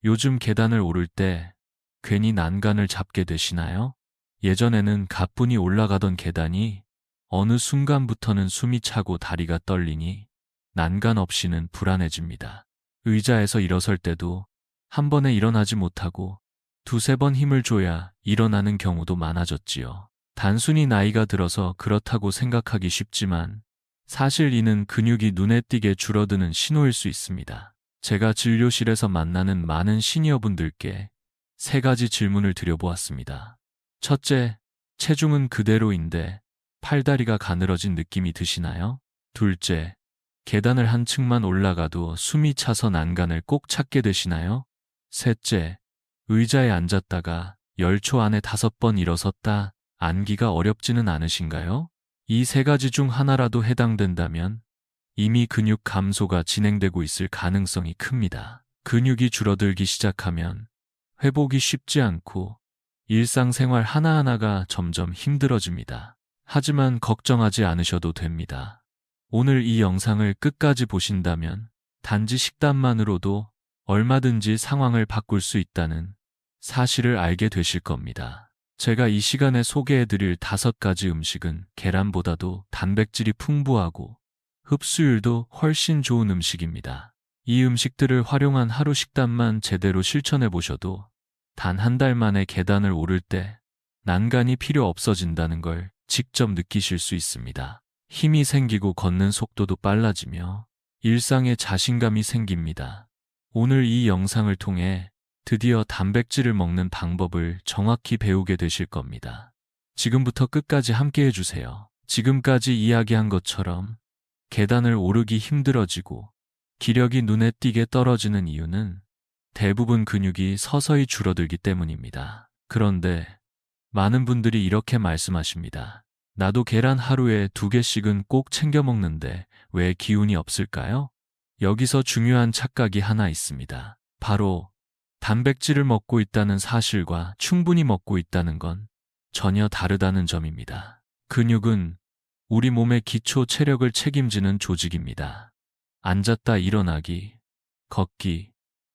요즘 계단을 오를 때 괜히 난간을 잡게 되시나요? 예전에는 가뿐히 올라가던 계단이 어느 순간부터는 숨이 차고 다리가 떨리니 난간 없이는 불안해집니다. 의자에서 일어설 때도 한 번에 일어나지 못하고 두세 번 힘을 줘야 일어나는 경우도 많아졌지요. 단순히 나이가 들어서 그렇다고 생각하기 쉽지만 사실 이는 근육이 눈에 띄게 줄어드는 신호일 수 있습니다. 제가 진료실에서 만나는 많은 시니어분들께 세 가지 질문을 드려보았습니다. 첫째, 체중은 그대로인데 팔다리가 가늘어진 느낌이 드시나요? 둘째, 계단을 한 층만 올라가도 숨이 차서 난간을 꼭 찾게 되시나요? 셋째, 의자에 앉았다가 10초 안에 5번 일어섰다 앉기가 어렵지는 않으신가요? 이 세 가지 중 하나라도 해당된다면 이미 근육 감소가 진행되고 있을 가능성이 큽니다. 근육이 줄어들기 시작하면 회복이 쉽지 않고 일상생활 하나하나가 점점 힘들어집니다. 하지만 걱정하지 않으셔도 됩니다. 오늘 이 영상을 끝까지 보신다면 단지 식단만으로도 얼마든지 상황을 바꿀 수 있다는 사실을 알게 되실 겁니다. 제가 이 시간에 소개해드릴 5가지 음식은 계란보다도 단백질이 풍부하고 흡수율도 훨씬 좋은 음식입니다. 이 음식들을 활용한 하루 식단만 제대로 실천해 보셔도 단 한 달 만에 계단을 오를 때 난간이 필요 없어진다는 걸 직접 느끼실 수 있습니다. 힘이 생기고 걷는 속도도 빨라지며 일상에 자신감이 생깁니다. 오늘 이 영상을 통해 드디어 단백질을 먹는 방법을 정확히 배우게 되실 겁니다. 지금부터 끝까지 함께 해주세요. 지금까지 이야기한 것처럼 계단을 오르기 힘들어지고 기력이 눈에 띄게 떨어지는 이유는 대부분 근육이 서서히 줄어들기 때문입니다. 그런데 많은 분들이 이렇게 말씀하십니다. 나도 계란 하루에 2개씩은 꼭 챙겨 먹는데 왜 기운이 없을까요? 여기서 중요한 착각이 하나 있습니다. 바로 단백질을 먹고 있다는 사실과 충분히 먹고 있다는 건 전혀 다르다는 점입니다. 근육은 우리 몸의 기초 체력을 책임지는 조직입니다. 앉았다 일어나기, 걷기,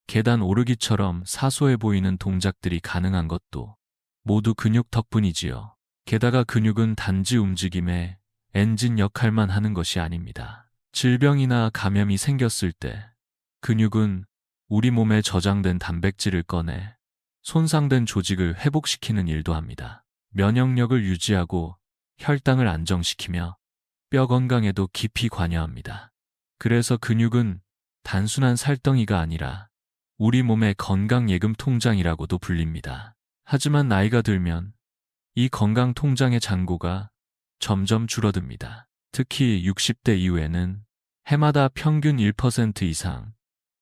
계단 오르기처럼 사소해 보이는 동작들이 가능한 것도 모두 근육 덕분이지요. 게다가 근육은 단지 움직임의 엔진 역할만 하는 것이 아닙니다. 질병이나 감염이 생겼을 때 근육은 우리 몸에 저장된 단백질을 꺼내 손상된 조직을 회복시키는 일도 합니다. 면역력을 유지하고 혈당을 안정시키며 뼈 건강에도 깊이 관여합니다. 그래서 근육은 단순한 살덩이가 아니라 우리 몸의 건강 예금 통장이라고도 불립니다. 하지만 나이가 들면 이 건강 통장의 잔고가 점점 줄어듭니다. 특히 60대 이후에는 해마다 평균 1% 이상,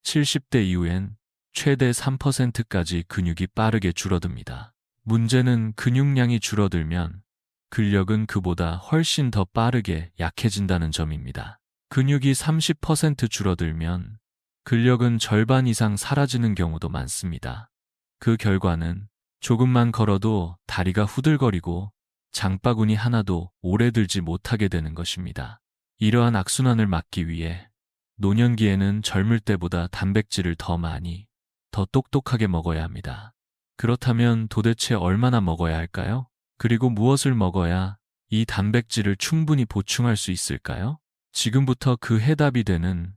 70대 이후엔 최대 3%까지 근육이 빠르게 줄어듭니다. 문제는 근육량이 줄어들면 근력은 그보다 훨씬 더 빠르게 약해진다는 점입니다. 근육이 30% 줄어들면 근력은 절반 이상 사라지는 경우도 많습니다. 그 결과는 조금만 걸어도 다리가 후들거리고 장바구니 하나도 오래 들지 못하게 되는 것입니다. 이러한 악순환을 막기 위해 노년기에는 젊을 때보다 단백질을 더 많이, 더 똑똑하게 먹어야 합니다. 그렇다면 도대체 얼마나 먹어야 할까요? 그리고 무엇을 먹어야 이 단백질을 충분히 보충할 수 있을까요? 지금부터 그 해답이 되는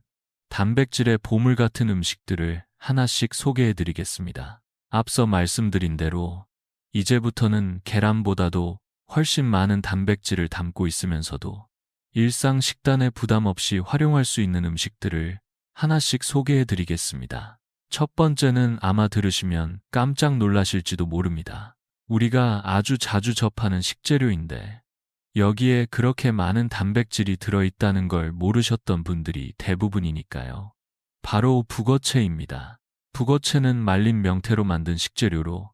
단백질의 보물 같은 음식들을 하나씩 소개해 드리겠습니다. 앞서 말씀드린 대로 이제부터는 계란보다도 훨씬 많은 단백질을 담고 있으면서도 일상 식단에 부담 없이 활용할 수 있는 음식들을 하나씩 소개해 드리겠습니다. 첫 번째는 아마 들으시면 깜짝 놀라실지도 모릅니다. 우리가 아주 자주 접하는 식재료인데 여기에 그렇게 많은 단백질이 들어있다는 걸 모르셨던 분들이 대부분이니까요. 바로 북어채입니다. 북어채는 말린 명태로 만든 식재료로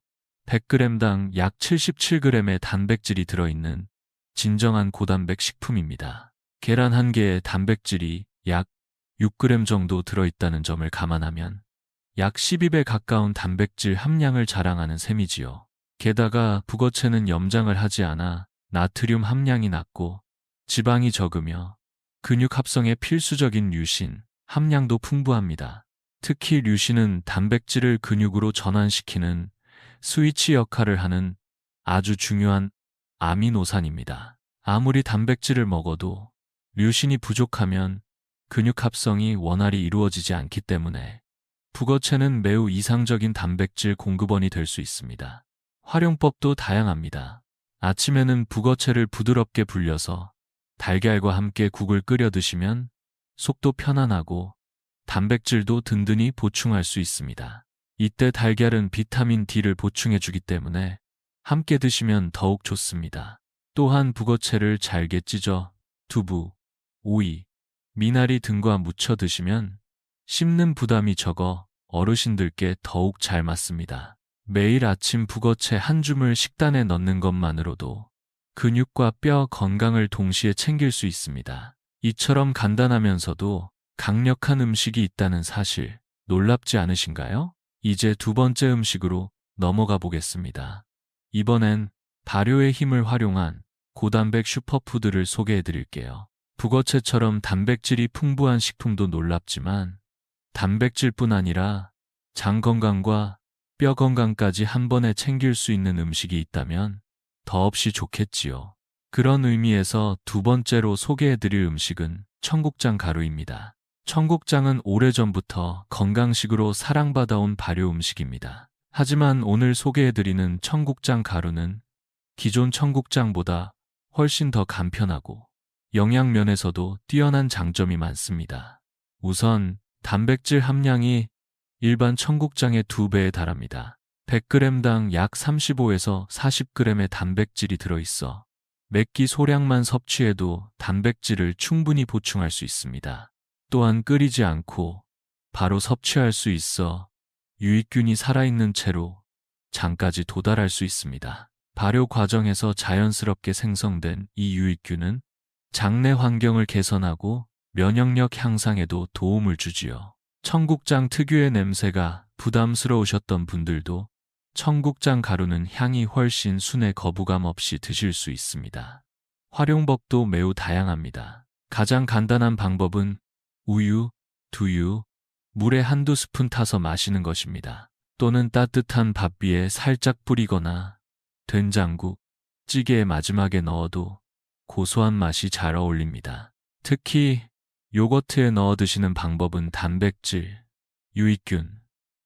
100g당 약 77g의 단백질이 들어있는 진정한 고단백 식품입니다. 계란 한 개에 단백질이 약 6g 정도 들어있다는 점을 감안하면 약 12배 가까운 단백질 함량을 자랑하는 셈이지요. 게다가 북어채는 염장을 하지 않아 나트륨 함량이 낮고 지방이 적으며 근육 합성에 필수적인 류신, 함량도 풍부합니다. 특히 류신은 단백질을 근육으로 전환시키는 스위치 역할을 하는 아주 중요한 아미노산입니다. 아무리 단백질을 먹어도 류신이 부족하면 근육 합성이 원활히 이루어지지 않기 때문에 북어채는 매우 이상적인 단백질 공급원이 될 수 있습니다. 활용법도 다양합니다. 아침에는 북어채를 부드럽게 불려서 달걀과 함께 국을 끓여 드시면 속도 편안하고 단백질도 든든히 보충할 수 있습니다. 이때 달걀은 비타민 D를 보충해 주기 때문에 함께 드시면 더욱 좋습니다. 또한 북어채를 잘게 찢어 두부, 오이, 미나리 등과 무쳐 드시면 씹는 부담이 적어 어르신들께 더욱 잘 맞습니다. 매일 아침 북어채 한 줌을 식단에 넣는 것만으로도 근육과 뼈 건강을 동시에 챙길 수 있습니다. 이처럼 간단하면서도 강력한 음식이 있다는 사실 놀랍지 않으신가요? 이제 두 번째 음식으로 넘어가 보겠습니다. 이번엔 발효의 힘을 활용한 고단백 슈퍼푸드를 소개해 드릴게요. 북어채처럼 단백질이 풍부한 식품도 놀랍지만 단백질뿐 아니라 장 건강과 뼈 건강까지 한 번에 챙길 수 있는 음식이 있다면 더없이 좋겠지요. 그런 의미에서 두 번째로 소개해 드릴 음식은 청국장 가루입니다. 청국장은 오래전부터 건강식으로 사랑받아온 발효 음식입니다. 하지만 오늘 소개해 드리는 청국장 가루는 기존 청국장보다 훨씬 더 간편하고 영양면에서도 뛰어난 장점이 많습니다. 우선 단백질 함량이 일반 청국장의 2배에 달합니다. 100g당 약 35에서 40g의 단백질이 들어있어 몇 끼 소량만 섭취해도 단백질을 충분히 보충할 수 있습니다. 또한 끓이지 않고 바로 섭취할 수 있어 유익균이 살아있는 채로 장까지 도달할 수 있습니다. 발효 과정에서 자연스럽게 생성된 이 유익균은 장내 환경을 개선하고 면역력 향상에도 도움을 주지요. 청국장 특유의 냄새가 부담스러우셨던 분들도 청국장 가루는 향이 훨씬 순해 거부감 없이 드실 수 있습니다. 활용법도 매우 다양합니다. 가장 간단한 방법은 우유, 두유, 물에 한두 스푼 타서 마시는 것입니다. 또는 따뜻한 밥 위에 살짝 뿌리거나 된장국, 찌개의 마지막에 넣어도 고소한 맛이 잘 어울립니다. 특히 요거트에 넣어 드시는 방법은 단백질, 유익균,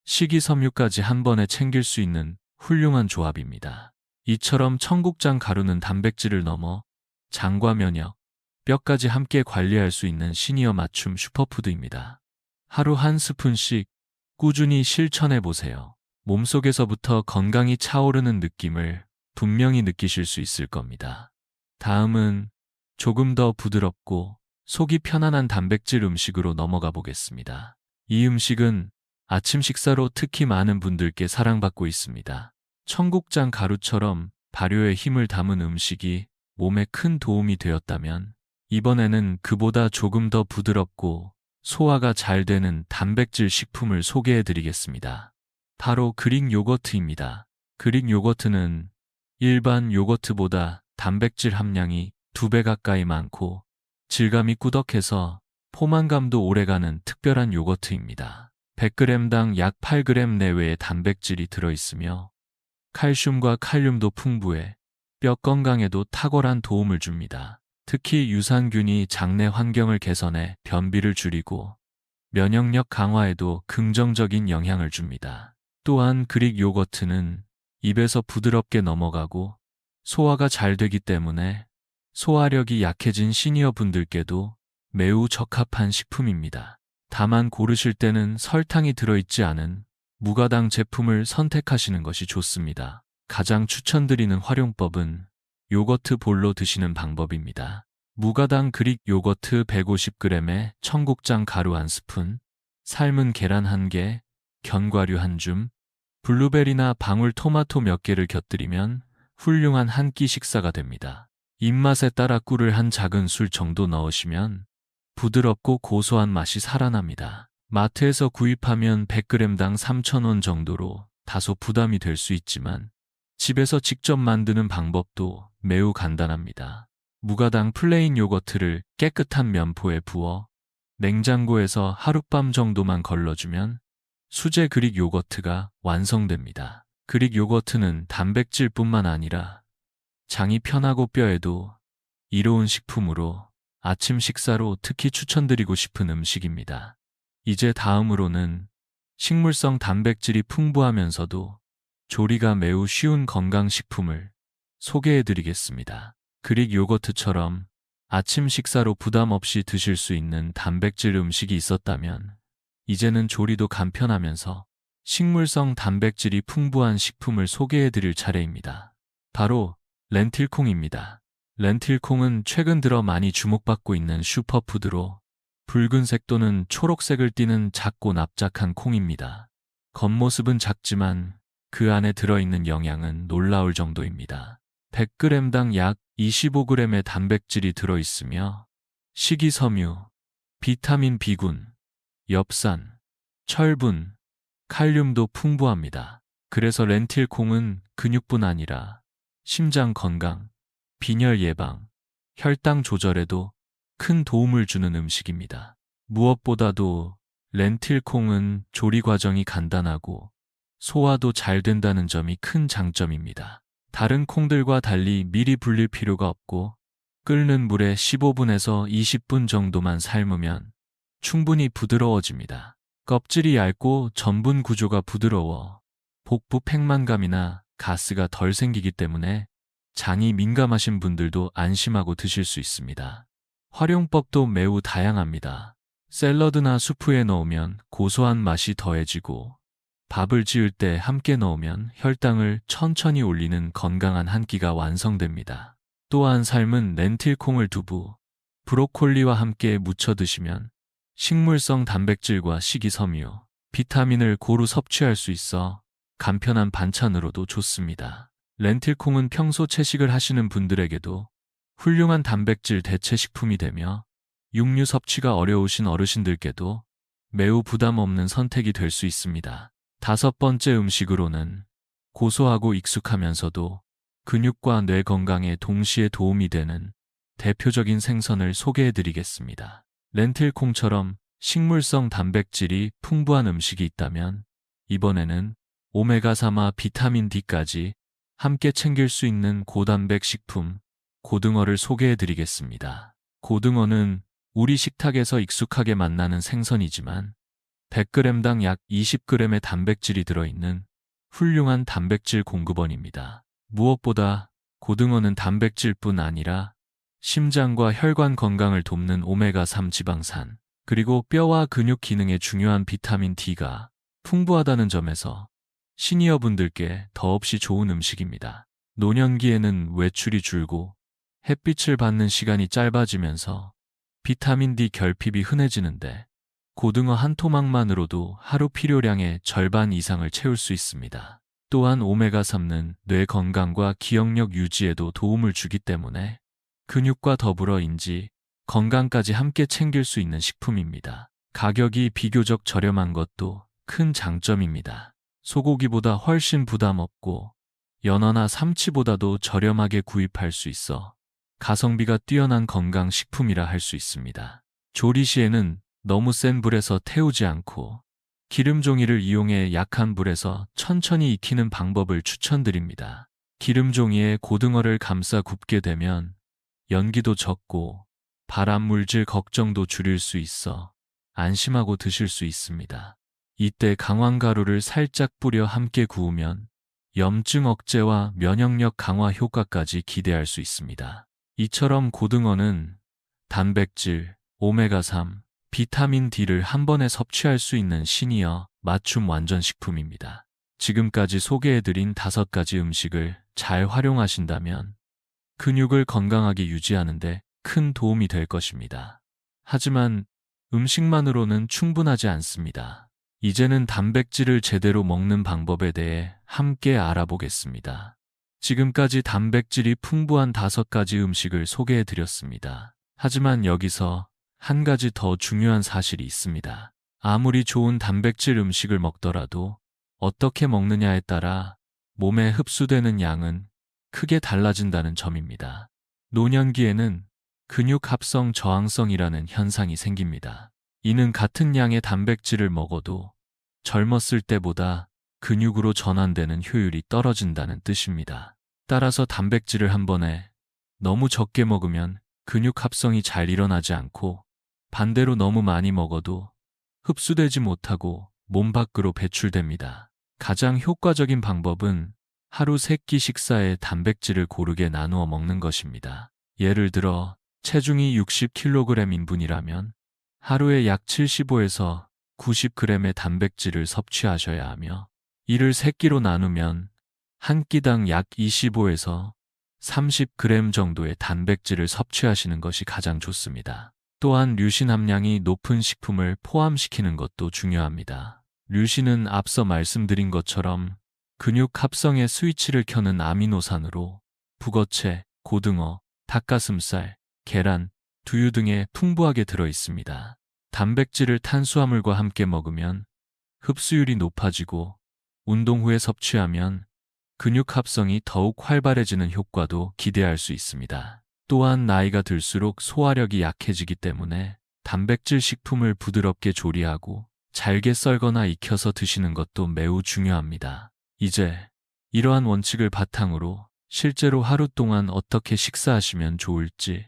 식이섬유까지 한 번에 챙길 수 있는 훌륭한 조합입니다. 이처럼 청국장 가루는 단백질을 넘어 장과 면역, 뼈까지 함께 관리할 수 있는 시니어 맞춤 슈퍼푸드입니다. 하루 한 스푼씩 꾸준히 실천해 보세요. 몸속에서부터 건강이 차오르는 느낌을 분명히 느끼실 수 있을 겁니다. 다음은 조금 더 부드럽고 속이 편안한 단백질 음식으로 넘어가 보겠습니다. 이 음식은 아침 식사로 특히 많은 분들께 사랑받고 있습니다. 청국장 가루처럼 발효의 힘을 담은 음식이 몸에 큰 도움이 되었다면 이번에는 그보다 조금 더 부드럽고 소화가 잘 되는 단백질 식품을 소개해 드리겠습니다. 바로 그릭 요거트입니다. 그릭 요거트는 일반 요거트보다 단백질 함량이 2배 가까이 많고 질감이 꾸덕해서 포만감도 오래가는 특별한 요거트입니다. 100g당 약 8g 내외의 단백질이 들어있으며 칼슘과 칼륨도 풍부해 뼈 건강에도 탁월한 도움을 줍니다. 특히 유산균이 장내 환경을 개선해 변비를 줄이고 면역력 강화에도 긍정적인 영향을 줍니다. 또한 그릭 요거트는 입에서 부드럽게 넘어가고 소화가 잘 되기 때문에 소화력이 약해진 시니어 분들께도 매우 적합한 식품입니다. 다만 고르실 때는 설탕이 들어있지 않은 무가당 제품을 선택하시는 것이 좋습니다. 가장 추천드리는 활용법은 요거트 볼로 드시는 방법입니다. 무가당 그릭 요거트 150g에 청국장 가루 1스푼, 삶은 계란 1개, 견과류 1줌, 블루베리나 방울토마토 몇 개를 곁들이면 훌륭한 한 끼 식사가 됩니다. 입맛에 따라 꿀을 한 작은 술 정도 넣으시면 부드럽고 고소한 맛이 살아납니다. 마트에서 구입하면 100g당 3,000원 정도로 다소 부담이 될 수 있지만 집에서 직접 만드는 방법도 매우 간단합니다. 무가당 플레인 요거트를 깨끗한 면포에 부어 냉장고에서 하룻밤 정도만 걸러주면 수제 그릭 요거트가 완성됩니다. 그릭 요거트는 단백질뿐만 아니라 장이 편하고 뼈에도 이로운 식품으로 아침 식사로 특히 추천드리고 싶은 음식입니다. 이제 다음으로는 식물성 단백질이 풍부하면서도 조리가 매우 쉬운 건강식품을 소개해드리겠습니다. 그릭 요거트처럼 아침 식사로 부담 없이 드실 수 있는 단백질 음식이 있었다면 이제는 조리도 간편하면서 식물성 단백질이 풍부한 식품을 소개해드릴 차례입니다. 바로 렌틸콩입니다. 렌틸콩은 최근 들어 많이 주목받고 있는 슈퍼푸드로 붉은색 또는 초록색을 띠는 작고 납작한 콩입니다. 겉모습은 작지만 그 안에 들어있는 영양은 놀라울 정도입니다. 100g당 약 25g의 단백질이 들어있으며 식이섬유, 비타민 B군, 엽산, 철분, 칼륨도 풍부합니다. 그래서 렌틸콩은 근육뿐 아니라 심장 건강, 빈혈 예방, 혈당 조절에도 큰 도움을 주는 음식입니다. 무엇보다도 렌틸콩은 조리 과정이 간단하고 소화도 잘 된다는 점이 큰 장점입니다. 다른 콩들과 달리 미리 불릴 필요가 없고 끓는 물에 15분에서 20분 정도만 삶으면 충분히 부드러워집니다. 껍질이 얇고 전분 구조가 부드러워 복부 팽만감이나 가스가 덜 생기기 때문에 장이 민감하신 분들도 안심하고 드실 수 있습니다. 활용법도 매우 다양합니다. 샐러드나 수프에 넣으면 고소한 맛이 더해지고 밥을 지을 때 함께 넣으면 혈당을 천천히 올리는 건강한 한 끼가 완성됩니다. 또한 삶은 렌틸콩을 두부, 브로콜리와 함께 무쳐 드시면 식물성 단백질과 식이섬유, 비타민을 고루 섭취할 수 있어 간편한 반찬으로도 좋습니다. 렌틸콩은 평소 채식을 하시는 분들에게도 훌륭한 단백질 대체 식품이 되며 육류 섭취가 어려우신 어르신들께도 매우 부담 없는 선택이 될 수 있습니다. 5번째 음식으로는 고소하고 익숙하면서도 근육과 뇌 건강에 동시에 도움이 되는 대표적인 생선을 소개해드리겠습니다. 렌틸콩처럼 식물성 단백질이 풍부한 음식이 있다면 이번에는 오메가3와 비타민 D까지 함께 챙길 수 있는 고단백 식품, 고등어를 소개해드리겠습니다. 고등어는 우리 식탁에서 익숙하게 만나는 생선이지만 100g당 약 20g의 단백질이 들어있는 훌륭한 단백질 공급원입니다. 무엇보다 고등어는 단백질뿐 아니라 심장과 혈관 건강을 돕는 오메가3 지방산, 그리고 뼈와 근육 기능에 중요한 비타민 D가 풍부하다는 점에서 시니어분들께 더없이 좋은 음식입니다. 노년기에는 외출이 줄고 햇빛을 받는 시간이 짧아지면서 비타민 D 결핍이 흔해지는데 고등어 한 토막만으로도 하루 필요량의 절반 이상을 채울 수 있습니다. 또한 오메가3는 뇌 건강과 기억력 유지에도 도움을 주기 때문에 근육과 더불어 인지, 건강까지 함께 챙길 수 있는 식품입니다. 가격이 비교적 저렴한 것도 큰 장점입니다. 소고기보다 훨씬 부담 없고 연어나 삼치보다도 저렴하게 구입할 수 있어 가성비가 뛰어난 건강식품이라 할 수 있습니다. 조리 시에는 너무 센 불에서 태우지 않고 기름 종이를 이용해 약한 불에서 천천히 익히는 방법을 추천드립니다. 기름 종이에 고등어를 감싸 굽게 되면 연기도 적고 발암 물질 걱정도 줄일 수 있어 안심하고 드실 수 있습니다. 이때 강황가루를 살짝 뿌려 함께 구우면 염증 억제와 면역력 강화 효과까지 기대할 수 있습니다. 이처럼 고등어는 단백질, 오메가3, 비타민 D를 한 번에 섭취할 수 있는 시니어 맞춤 완전 식품입니다. 지금까지 소개해드린 5가지 음식을 잘 활용하신다면 근육을 건강하게 유지하는 데 큰 도움이 될 것입니다. 하지만 음식만으로는 충분하지 않습니다. 이제는 단백질을 제대로 먹는 방법에 대해 함께 알아보겠습니다. 지금까지 단백질이 풍부한 5가지 음식을 소개해드렸습니다. 하지만 여기서 한 가지 더 중요한 사실이 있습니다. 아무리 좋은 단백질 음식을 먹더라도 어떻게 먹느냐에 따라 몸에 흡수되는 양은 크게 달라진다는 점입니다. 노년기에는 근육 합성 저항성이라는 현상이 생깁니다. 이는 같은 양의 단백질을 먹어도 젊었을 때보다 근육으로 전환되는 효율이 떨어진다는 뜻입니다. 따라서 단백질을 한 번에 너무 적게 먹으면 근육 합성이 잘 일어나지 않고 반대로 너무 많이 먹어도 흡수되지 못하고 몸 밖으로 배출됩니다. 가장 효과적인 방법은 하루 3끼 식사에 단백질을 고르게 나누어 먹는 것입니다. 예를 들어 체중이 60kg인 분이라면 하루에 약 75에서 90g의 단백질을 섭취하셔야 하며 이를 3끼로 나누면 한 끼당 약 25에서 30g 정도의 단백질을 섭취하시는 것이 가장 좋습니다. 또한 류신 함량이 높은 식품을 포함시키는 것도 중요합니다. 류신은 앞서 말씀드린 것처럼 근육 합성의 스위치를 켜는 아미노산으로 북어채, 고등어, 닭가슴살, 계란, 두유 등에 풍부하게 들어 있습니다. 단백질을 탄수화물과 함께 먹으면 흡수율이 높아지고 운동 후에 섭취하면 근육 합성이 더욱 활발해지는 효과도 기대할 수 있습니다. 또한 나이가 들수록 소화력이 약해지기 때문에 단백질 식품을 부드럽게 조리하고 잘게 썰거나 익혀서 드시는 것도 매우 중요합니다. 이제 이러한 원칙을 바탕으로 실제로 하루 동안 어떻게 식사하시면 좋을지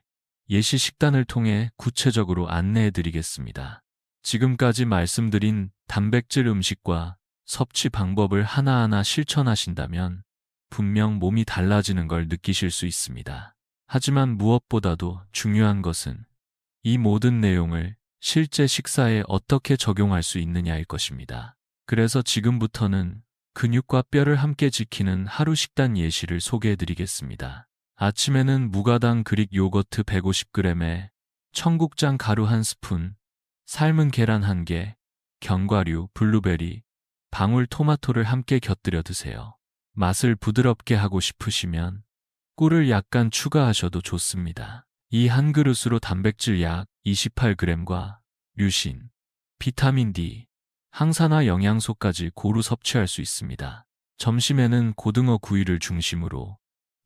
예시 식단을 통해 구체적으로 안내해 드리겠습니다. 지금까지 말씀드린 단백질 음식과 섭취 방법을 하나하나 실천하신다면 분명 몸이 달라지는 걸 느끼실 수 있습니다. 하지만 무엇보다도 중요한 것은 이 모든 내용을 실제 식사에 어떻게 적용할 수 있느냐일 것입니다. 그래서 지금부터는 근육과 뼈를 함께 지키는 하루 식단 예시를 소개해 드리겠습니다. 아침에는 무가당 그릭 요거트 150g에 청국장 가루 1스푼, 삶은 계란 1개, 견과류, 블루베리, 방울토마토를 함께 곁들여 드세요. 맛을 부드럽게 하고 싶으시면 꿀을 약간 추가하셔도 좋습니다. 이 한 그릇으로 단백질 약 28g과 류신, 비타민 D, 항산화 영양소까지 고루 섭취할 수 있습니다. 점심에는 고등어 구이를 중심으로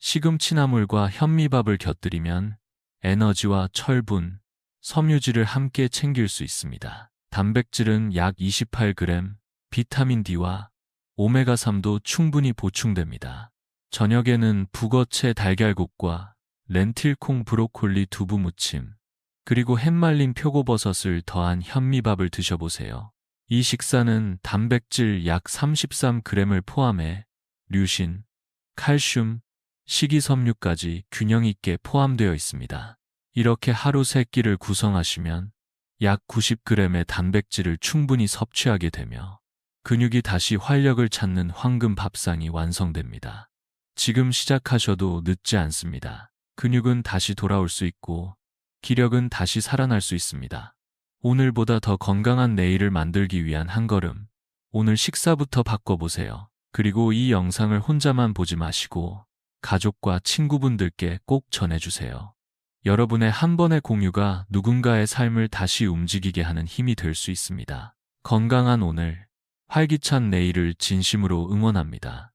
시금치나물과 현미밥을 곁들이면 에너지와 철분, 섬유질을 함께 챙길 수 있습니다. 단백질은 약 28g, 비타민 D와 오메가3도 충분히 보충됩니다. 저녁에는 북어채 달걀국과 렌틸콩 브로콜리 두부 무침, 그리고 햇말린 표고버섯을 더한 현미밥을 드셔보세요. 이 식사는 단백질 약 33g을 포함해 류신, 칼슘, 식이섬유까지 균형 있게 포함되어 있습니다. 이렇게 하루 3끼를 구성하시면 약 90g의 단백질을 충분히 섭취하게 되며 근육이 다시 활력을 찾는 황금 밥상이 완성됩니다. 지금 시작하셔도 늦지 않습니다. 근육은 다시 돌아올 수 있고 기력은 다시 살아날 수 있습니다. 오늘보다 더 건강한 내일을 만들기 위한 한 걸음, 오늘 식사부터 바꿔보세요. 그리고 이 영상을 혼자만 보지 마시고 가족과 친구분들께 꼭 전해주세요. 여러분의 한 번의 공유가 누군가의 삶을 다시 움직이게 하는 힘이 될 수 있습니다. 건강한 오늘, 활기찬 내일을 진심으로 응원합니다.